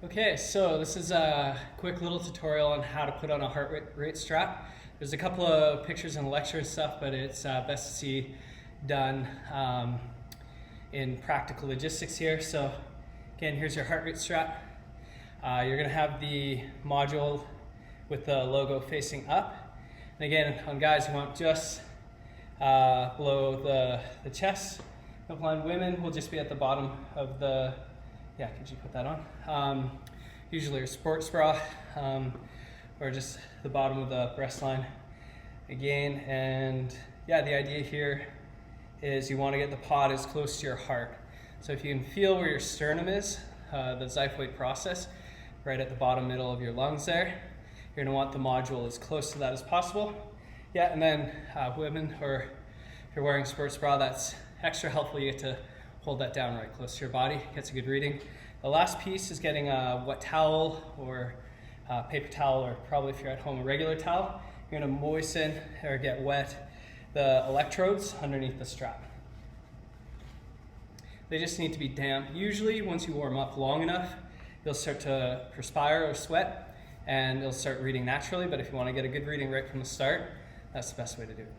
Okay, so this is a quick little tutorial on how to put on a heart rate strap. There's a couple of pictures in the lecture and stuff, but it's best to see done in practical logistics here. So again, here's your heart rate strap. You're gonna have the module with the logo facing up. And again, on guys, you want just below the chest. On women, will just be at the bottom of the, yeah, could you put that on? Usually a sports bra, or just the bottom of the breast line again. And yeah, the idea here is you want to get the pod as close to your heart. So if you can feel where your sternum is, the xiphoid process, right at the bottom middle of your lungs there, you're gonna want the module as close to that as possible. Yeah, and then women, or if you're wearing a sports bra, that's extra helpful. You get to hold that down right close to your body, gets a good reading. The last piece is getting a wet towel or paper towel, or probably if you're at home a regular towel. You're gonna moisten or get wet the electrodes underneath the strap. They just need to be damp. Usually once you warm up long enough, you'll start to perspire or sweat and it'll start reading naturally, but if you wanna get a good reading right from the start, that's the best way to do it.